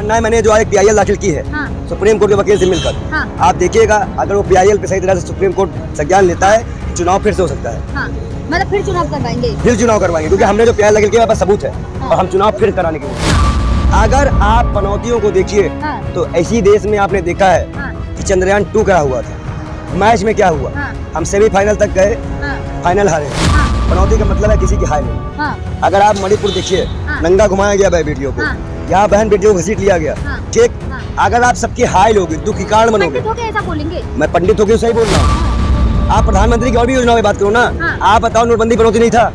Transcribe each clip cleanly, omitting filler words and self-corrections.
ना मैंने जो एक PIL दाखिल की है सुप्रीम कोर्ट के वकील से मिलकर, आप देखिएगा अगर वो PIL पे सही तरह से सुप्रीम कोर्ट संज्ञान लेता है, चुनाव फिर से हो सकता है। मतलब फिर चुनाव करवाएंगे? फिर चुनाव करवाएंगे, क्योंकि हमने जो PIL दाखिल किया पास सबूत है और हम चुनाव फिर कराने के लिए। अगर आप पनौतियों को देखिए तो ऐसी देश में आपने देखा है कि चंद्रयान 2 क्या हुआ था, मैच में क्या हुआ, हम सेमीफाइनल तक गए, फाइनल हारे। पनौती का मतलब है किसी की हाय नहीं। अगर आप मणिपुर देखिए, नंगा घुमाया गया बेटियों को, यहाँ बहन बेटियों को घसीट लिया गया, ठीक। अगर आप सबकी हाय लोगे, दुख की कारण बनोगे, ऐसा बोलेंगे? मैं पंडित होकर सही बोल रहा हूँ। आप प्रधानमंत्री की और भी योजनाओं में बात करो ना। आप बताओ, नोटबंदी पनौती नहीं था,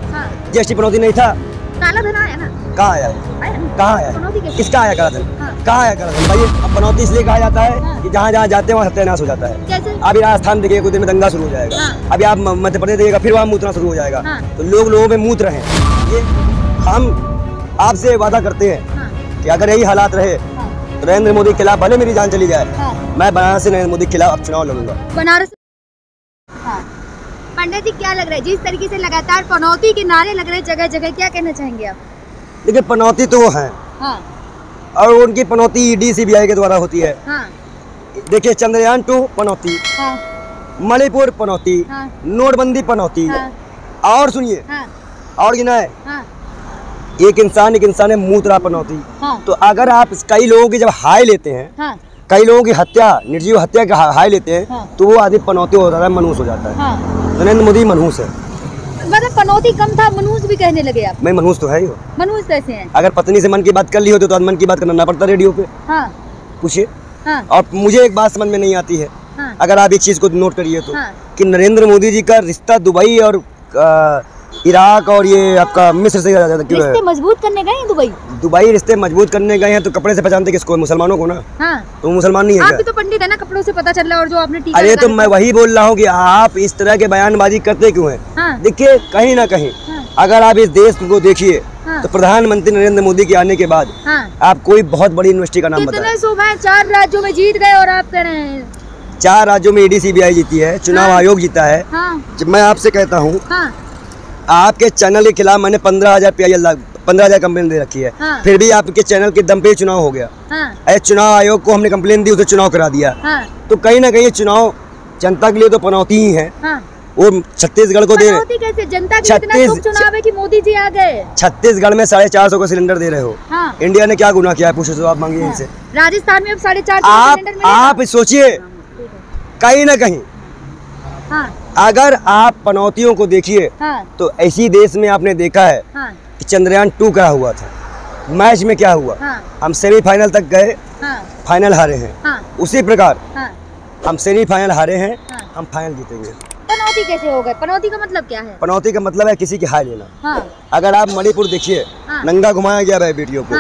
GST पनौती नहीं था, काला धन आया ना? कहाँ आया? कहाँ आया? किसका आया काला धन? कहाँ आया काला धन? भाई अब पनौती इसलिए कहा जाता है कि जहाँ जहाँ जाते हैं वहाँ सत्यानाश हो जाता है। अभी राजस्थान देखिए, कुछ दिन में दंगा शुरू हो जाएगा। अभी आप मध्य प्रदेश देखिएगा, फिर वहाँ मूतना शुरू हो जाएगा। तो लोग लोगों में मूत रहे हैं। ये हम आपसे वादा करते हैं कि अगर यही हालात रहे तो नरेंद्र मोदी के खिलाफ भले मेरी जान चली जाए, मैं बनारस से नरेंद्र मोदी के खिलाफ अब चुनाव लड़ूंगा। बनारस। पंडित जी, क्या लग रहा है जिस तरीके से लगातार पनौती के नारे लग रहे हैं जगह जगह, क्या कहना चाहेंगे आप? देखिए, पनौती तो वो है और उनकी पनौती ED CBI के द्वारा होती है। देखिए, चंद्रयान 2 पनौती, मणिपुर पनौती, नोटबंदी पनौती, और सुनिए और गिनाए, एक इंसान है मूत्रा पनौती। तो अगर आप कई लोगों की जब हाय लेते हैं, कई लोगों की हत्या, निर्जीव हत्या का हाय लेते हैं, तो वो आदमी पनौती हो जाता है, मनहूस हो जाता है। नरेंद्र मोदी मनहूस है। मतलब पनौती कम था, मनहूस भी कहने लगे आप? मैं मनहूस तो है ही। मनहूस कैसे हैं? अगर पत्नी से मन की बात कर ली होती तो मन की बात करना पड़ता रेडियो पे। पूछिए। और मुझे एक बात समझ में नहीं आती है, अगर आप एक चीज को नोट करिए तो, कि नरेंद्र मोदी जी का रिश्ता दुबई और इराक और ये आपका मिस्र से क्यों है? रिश्ते मजबूत करने गए हैं दुबई रिश्ते मजबूत करने गए हैं, तो कपड़े से पहचानते किसको? मुसलमानों को ना। तो मुसलमान नहीं है? आप भी तो पंडित है ना, कपड़ों से पता चल रहा है। और जो आपने टीका अरे तो मैं वही बोल रहा हूँ कि आप इस तरह के बयानबाजी करते क्यों हैं? देखिए, कहीं ना कहीं अगर आप इस देश को देखिए तो प्रधानमंत्री नरेंद्र मोदी के आने के बाद आप कोई बहुत बड़ी यूनिवर्सिटी का नाम बताएं। 4 राज्यों में जीत गए और आप कह रहे हैं 4 राज्यों में ED CBI जीती है, चुनाव आयोग जीता है। मैं आपसे कहता हूँ, आपके चैनल के खिलाफ मैंने 15,000 कंप्लेन दे रखी है, फिर भी आपके चैनल के दम पे चुनाव हो गया। ऐसे चुनाव आयोग को हमने कंप्लेन दी, उसे चुनाव करा दिया। तो कहीं ना कहीं चुनाव जनता के लिए तो पनौती ही है। वो छत्तीसगढ़ को दे रहे, कैसे जनता के इतना चुनाव है कि मोदी जी आ गए। छत्तीसगढ़ में 450 का सिलेंडर दे रहे हो। इंडिया ने क्या गुनाह किया है? पूछो तो आप मांगिए इनसे। राजस्थान में अब 450 आप सोचिए, कहीं ना कहीं अगर आप पनौतियों को देखिए तो ऐसी देश में आपने देखा है कि चंद्रयान 2 क्या हुआ था, मैच में क्या हुआ, हम सेमीफाइनल तक गए, फाइनल हारे हैं। उसी प्रकार हम सेमीफाइनल हारे हैं, हम फाइनल जीतेंगे। पनौती कैसे हो गए? पनौती का मतलब क्या है? पनौती का मतलब है किसी की हाय लेना। अगर आप मणिपुर देखिए, नंगा घुमाया गया बेटियों को,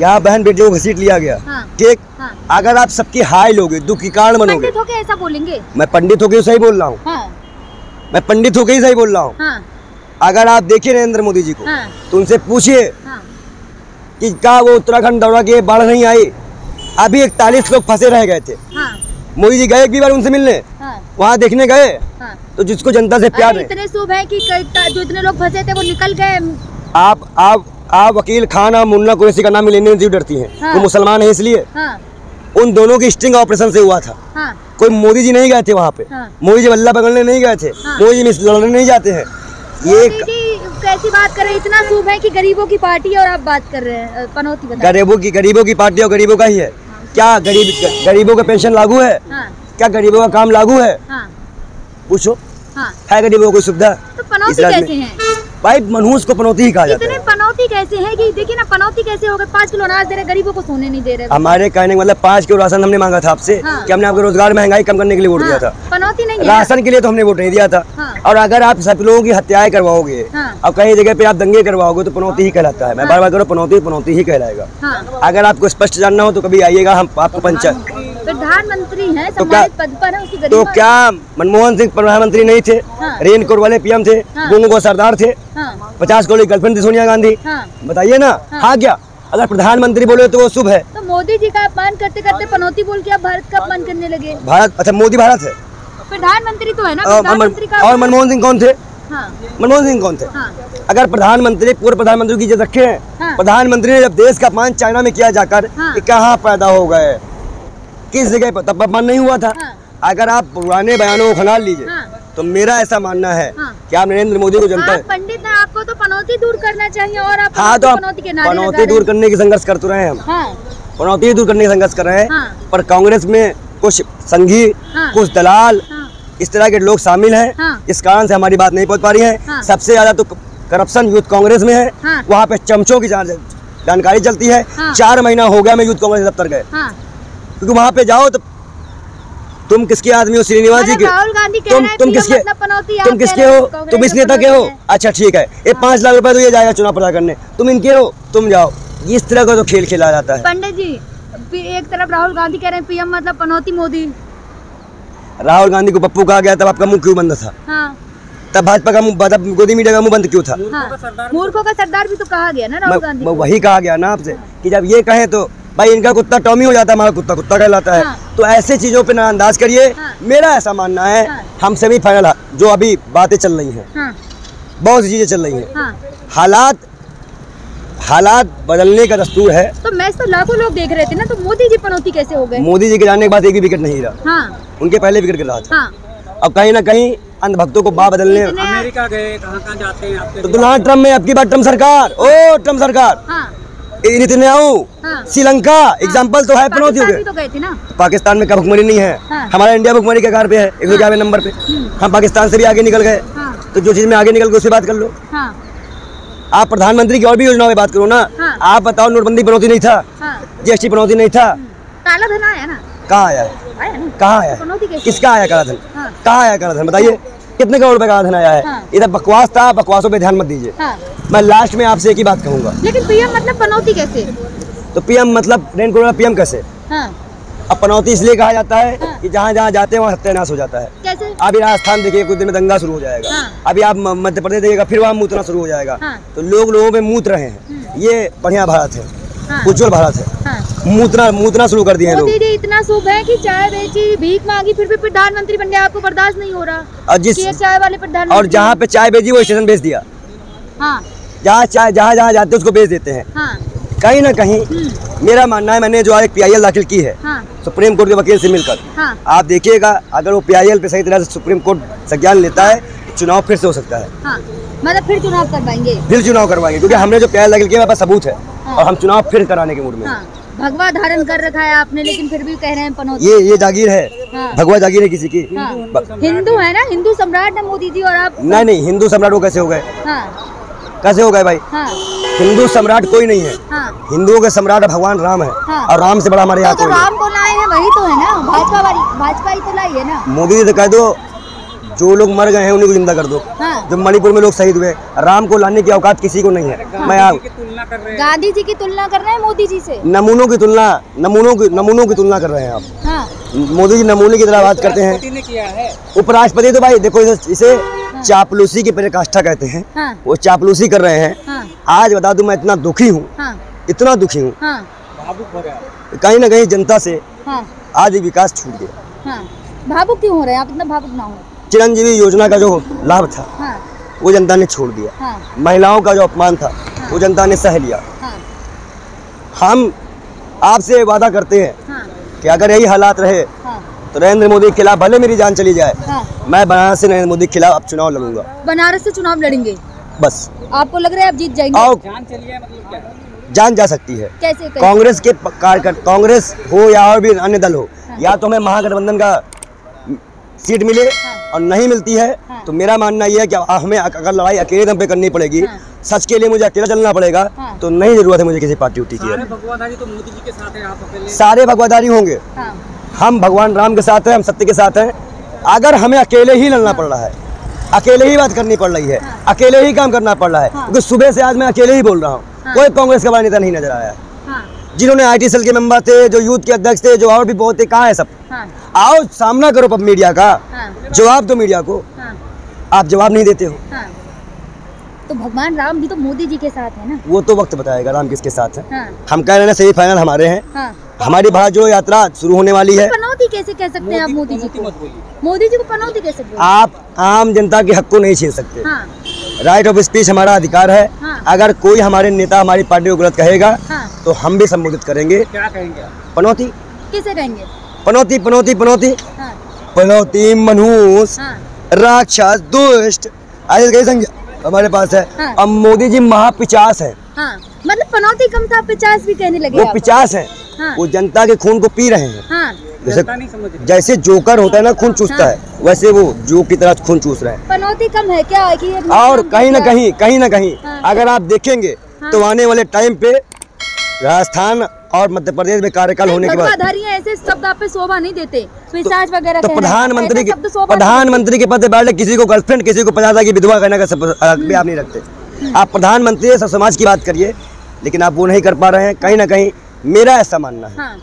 यहाँ बहन बेटियों को घसीट लिया गया, ठीक। अगर आप सबकी हाय लोगे, दुख की कारण बनोगे, ऐसा बोलेंगे? मैं पंडित होकर सही बोल रहा हूँ। मैं पंडित होकर ही सही बोल रहा हूँ। अगर आप देखिए नरेंद्र मोदी जी को तो उनसे पूछिए कि क्या वो उत्तराखंड दौरा के बाढ़ नहीं आई? अभी 41 लोग फंसे रह गए थे। मोदी जी गए एक भी बार उनसे मिलने? वहाँ देखने गए? तो जिसको जनता से प्यार है, इतने शुभ है कि जो इतने लोग फंसे थे वो निकल गए। आप वकील खान और मुन्ना कुरैशी का नाम लेने से डरती हैं। वो मुसलमान है इसलिए। उन दोनों की स्टिंग ऑपरेशन से हुआ था। कोई मोदी जी नहीं गए थे वहाँ पे। मोदी जी बल्ला पकड़ने नहीं गए थे। मोदी जी लड़ने नहीं जाते हैं। ये कैसी बात कर रहे हैं? इतना शुभ है कि गरीबों की पार्टी और आप बात कर रहे हैं पनौती बता। गरीबों की पार्टी और गरीबों का ही है क्या? गरीबों का पेंशन लागू है क्या? गरीबों का काम लागू है? पूछो, है गरीबों को सुविधा? तो पनौती कैसे है भाई? मनहूस को पनौती ही कहा जाता है। इतने पनौती कैसे है कि देखिए ना, पनौती कैसे हो गए? 5 किलो अनाज दे रहे, गरीबों को सोने नहीं दे रहे। हमारे कहने का मतलब 5 किलो राशन हमने मांगा था आपसे कि हमने आपको रोजगार महंगाई कम करने के लिए वोट दिया था। पनौती नहीं है। राशन के लिए तो हमने वोट नहीं दिया था। और अगर आप सब लोगों की हत्याएं करवाओगे और कई जगह पे आप दंगे करवाओगे तो पनौती ही कहलाता है। मैं बार बार कह रहा हूँ, पनौती ही कहलाएगा। अगर आपको स्पष्ट जानना हो तो कभी आइएगा, हम आपको पंचायत प्रधानमंत्री हैं, सम्मानित पद पर हैं, उसकी तो क्या मनमोहन सिंह प्रधानमंत्री नहीं थे? रेन कोर वाले PM थे, गोंगो सरदार थे, 50 करोड़ की गर्लफ्रेंड थी सोनिया गांधी। बताइए ना, हाँ क्या? अगर प्रधानमंत्री बोले तो वो शुभ है। तो मोदी जी का अपमान करते करते पनौती बोल के आप भारत का अपमान करने लगे। भारत? अच्छा, मोदी भारत है, प्रधानमंत्री तो है ना। और मनमोहन सिंह कौन थे? हाँ। मनमोहन सिंह कौन थे? हाँ। अगर प्रधानमंत्री पूर्व प्रधानमंत्री की इज्जत रखे हैं, हाँ। प्रधानमंत्री ने जब देश का अपमान चाइना में किया जाकर, हाँ। कि कहाँ पैदा हो गए, किस जगह पर, तब अपमान नहीं हुआ था। हाँ। अगर आप पुराने बयानों को खंगाल लीजिए, हाँ। तो मेरा ऐसा मानना है हाँ। कि आप नरेंद्र मोदी को जनता आप पंडित हैं, आपको तो पनौती दूर करना चाहिए और आप हाँ, तो पनौती के नारे लगा पनौती रहे दूर हैं। करने की संघर्ष कर तो रहे हैं हम, हाँ। पनौती दूर करने की संघर्ष कर रहे हैं। हाँ। पर कांग्रेस में कुछ संघी, हाँ। कुछ दलाल, हाँ। इस तरह के लोग शामिल हैं। हाँ। इस कारण से हमारी बात नहीं पहुंच पा रही है। हाँ। सबसे ज्यादा तो करप्शन यूथ कांग्रेस में है। हाँ। वहाँ पे चमचों की जानकारी चलती है। हाँ। 4 महीना हो गया मैं यूथ कांग्रेस दफ्तर गए, हाँ। क्योंकि वहाँ पे जाओ तो तुम किसके आदमी हो? श्रीनिवास जी के। राहुल गांधी कह रहे हैं तुम पीएम किसके मतलब पनौती, तुम आप किसके कह रहे हो? हैं कांग्रेस तुम इस में नेता के हो? पनौती है। अच्छा ठीक है, ये 5 लाख रुपए तो ये जाएगा चुनाव प्रचार करने, तुम इनके हो, तुम जाओ। इस तरह का तो खेल खेला जाता है। पंडित जी, एक तरफ राहुल गांधी कह रहे हैं पीएम मतलब पनौती मोदी। राहुल गांधी को पप्पू कहा गया, तब आपका मुंह क्यों बंद था? हाँ। तब भाजपा का मुंह, गोदी मीडिया का मुंह बंद क्यों था? हाँ। मूर्खों का सरदार भी तो कहा गया ना राहुल गांधी को। वही कहा गया ना आपसे कि जब ये कहें तो भाई इनका कुत्ता टॉमी हो जाता है, हमारा कुत्ता कुत्ता कहलाता है। हाँ। तो ऐसे चीजों पे ना अंदाज करिए। हाँ। मेरा ऐसा मानना है, हाँ। हम सेमीफाइनल जो अभी बातें चल रही हैं, हाँ। बहुत सी चीजें चल रही हैं, हाँ। हालात बदलने का दस्तूर है। तो मैच तो लाखों लोग देख रहे थे ना, तो मोदी जी पनौती कैसे हो गए? मोदी जी के जाने के बाद एक भी विकेट नहीं रहा। हाँ। उनके पहले विकेट गिर रहा था। हाँ। अब कहीं ना कहीं अंधभक्तों को बात बदलने। अमेरिका गए, कहाँ जाते हैं आपके? तो डोनाल्ड ट्रम्प में आपकी बात, ट्रम्प सरकार, ओ ट्रम्प सरकार, हाँ। नेतन्याहू, हाँ। श्रीलंका, एग्जाम्पल तो है पनौती हो पाकिस्तान गए। भी तो गए थे ना। पाकिस्तान में का भुखमरी नहीं है। हाँ। हमारा इंडिया भुखमरी के कार पे है, 151 नंबर पे। हम पाकिस्तान से भी आगे निकल गए। हाँ। तो जो चीज में आगे निकल गए उससे बात कर लो। हाँ। आप प्रधानमंत्री की और भी योजनाओं में बात करो ना। हाँ। आप बताओ, नोटबंदी पनौती नहीं था, हाँ। जीएसटी पनौती नहीं था, काला धन आया ना। कहाँ आया है? आया ना। कहाँ आया है? पनौती कैसे? किसका आया काला धन? हाँ। कहाँ आया काला धन? बताइए कितने करोड़ रुपए काला धन आया है? हाँ। इधर बकवास था, बकवासों पे ध्यान मत दीजिए। हाँ। मैं लास्ट में आपसे एक ही बात कहूंगा। लेकिन पीएम मतलब पनौती कैसे? तो पीएम मतलब ट्रेन को पीएम कैसे? हाँ। अब पनौती इसलिए कहा जाता है हाँ। कि जहाँ जहाँ जाते हैं वहाँ सत्यानाश हो जाता है। कैसे? अभी राजस्थान देखिए, कुछ दिन में दंगा शुरू हो जाएगा। हाँ। अभी आप मध्य प्रदेश देखिएगा, फिर वहाँ मूतना शुरू हो जाएगा। हाँ। तो लोगों में मूत रहे हैं। ये बढ़िया भारत है, हाँ। उज्जवल भारत है। हाँ। मूतना शुरू कर दिए हैं लोग। मोदी जी इतना शुभ है कि चाय बेची, भीख मांगी, फिर भी प्रधानमंत्री बन गया, आपको बर्दाश्त नहीं हो रहा? और कि ये चाय वाले प्रधानमंत्री। और जहाँ पे चाय बेची वो स्टेशन बेच दिया। हाँ। जहाँ जहाँ जाते हैं उसको बेच देते हैं। हाँ। कहीं ना कहीं मेरा मानना है, मैंने जो आज एक PIL दाखिल की है हाँ। सुप्रीम कोर्ट के वकील से मिलकर, हाँ। आप देखिएगा, अगर वो PIL पे सही तरह से सुप्रीम कोर्ट संज्ञान लेता है, चुनाव फिर से हो सकता है। हाँ। मतलब फिर चुनाव करवाएंगे? फिर चुनाव करवाएंगे, क्योंकि हमने जो PIL दाखिल किया मेरे पास सबूत है। हाँ। और हम चुनाव फिर कराने के मूड में हैं। हाँ। भगवा धारण कर रखा है आपने, लेकिन फिर भी कह रहे हैं पनौती। ये जागीर है। हाँ। भगवा जागीर है किसी की। हाँ। हिंदू है ना, हिंदू सम्राट है मोदी जी, और आप? नहीं, हिंदू सम्राट वो कैसे हो गए? हाँ। कैसे हो गए भाई? हाँ। हिंदू सम्राट कोई नहीं है। हाँ। हिंदुओं के सम्राट भगवान राम है। हाँ। और राम से बड़ा हमारे यहाँ तो कोई नहीं। राम को लाए हैं, वही तो है ना, भाजपा ही तो लाई है ना। मोदी जी तो कह दो, जो लोग मर गए हैं उन्हीं को जिंदा कर दो। हाँ। जो मणिपुर में लोग शहीद हुए, राम को लाने की औकात किसी को नहीं है। हाँ। मैं आप तुलना कर रहे हैं। गांधी जी की तुलना कर रहे हैं मोदी जी से। नमूनों की तुलना कर रहे हैं आप। हाँ। मोदी जी नमूने की तरह बात करते हैं। ने किया है। उपराष्ट्रपति तो भाई देखो, इसे चापलूसी की पराकाष्ठा कहते हैं। हाँ। वो चापलूसी कर रहे हैं। हाँ। आज बता दूं, मैं इतना दुखी हूँ, हाँ। इतना दुखी हूँ, हाँ। भावुक हो गया। कहीं ना कहीं जनता से हाँ। आज ही विकास छूट गया। हाँ। भावुक क्यों हो रहे हैं आप? इतना भावुक ना हो। चिरंजीवी योजना का जो लाभ था हाँ। वो जनता ने छोड़ दिया। हाँ। महिलाओं का जो अपमान था वो जनता ने सह लिया। हाँ। हम आपसे वादा करते हैं हाँ। कि अगर यही हालात रहे हाँ। तो नरेंद्र मोदी के खिलाफ भले मेरी जान चली जाए, हाँ। मैं बनारस से नरेंद्र मोदी के खिलाफ अब चुनाव लड़ूंगा। बनारस से चुनाव लड़ेंगे? बस। आपको लग रहा है आप जीत जाएंगे? और जान चली है मतलब क्या? जान जा सकती है। कैसे? कांग्रेस के कार्यकर्ता, कांग्रेस हो या और भी अन्य दल हो, या तो हमें महागठबंधन का सीट मिले, और नहीं मिलती है तो मेरा मानना यह है कि हमें अगर लड़ाई अकेले दम पे करनी पड़ेगी, सच के लिए मुझे अकेला चलना पड़ेगा, तो नहीं जरूरत है मुझे किसी पार्टी उठी की। सारे भगवाधारी तो मोदी जी के साथ हैं, आप अकेले? सारे भगवाधारी होंगे। हम भगवान राम के साथ हैं, हम सत्य के साथ हैं। अगर हमें अकेले ही लड़ना पड़ रहा है, अकेले ही बात करनी पड़ रही है, अकेले ही काम करना पड़ रहा है, क्योंकि सुबह से आज मैं अकेले ही बोल रहा हूँ, कोई कांग्रेस का बड़ा नेता नहीं नजर आया। जिन्होंने IT सेल के मेंबर थे, जो यूथ के अध्यक्ष थे, जो और भी बहुत थे, कहाँ है सब? आओ सामना करो अब मीडिया का, जवाब दो मीडिया को। आप जवाब नहीं देते हो। तो भगवान राम भी तो मोदी जी के साथ है ना। वो तो वक्त बताएगा राम किसके साथ है। हाँ। हम कह रहे हैं ना सेमीफाइनल हमारे हैं। हाँ। हमारी भारत जो यात्रा शुरू होने वाली है। पनौती कैसे कह सकते हैं आप मोदी जी को? मोदी जी को पनौती कैसे बोलते? आप आम जनता के हक को नहीं छीन सकते। हाँ। राइट ऑफ स्पीच हमारा अधिकार है। हाँ। अगर कोई हमारे नेता हमारी पार्टी को गलत कहेगा हाँ। तो हम भी संबोधित करेंगे। क्या कहेंगे आप? पनौती। किसे कहेंगे? पनौती पनौती पनौती। हाँ। पनौती मनहूस हाँ। राक्षस दुष्ट आदि कई संज्ञा हमारे पास है। हाँ। अब मोदी जी महापिचास है। हाँ। मतलब पनौती कम था, 50 भी कहने लगे वो आप। 50 है। हाँ। वो जनता के खून को पी रहे हैं। हाँ। नहीं समझ रही। जैसे जोकर होता है ना खून चूसता हाँ। है, वैसे वो जोक की तरह खून चूस रहे हैं। पनौती कम है क्या कि ये और कहीं ना कहीं हाँ। अगर आप देखेंगे हाँ। तो आने वाले टाइम पे राजस्थान और मध्य प्रदेश में कार्यकाल होने के बाद धोखाधड़ी ऐसे शब्द आप पे शोभा नहीं देते, पिशाच वगैरह तो कहना, प्रधानमंत्री ऐसे शब्द शोभा प्रधानमंत्री के पद पे बैठे किसी को गर्लफ्रेंड किसी को 50 की विधवा कहने का हक भी आप नहीं रखते। आप प्रधानमंत्री सब समाज की बात करिए, लेकिन आप वो नहीं कर पा रहे हैं। कहीं ना कहीं मेरा ऐसा मानना है हाँ।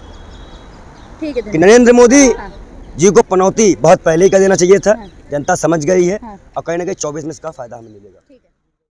ठीक है कि नरेंद्र मोदी हाँ। जी को पनौती बहुत पहले ही कर देना चाहिए था। हाँ। जनता समझ गई है हाँ। और कहीं ना कहीं 24 में इसका फायदा हमें मिलेगा। ठीक है।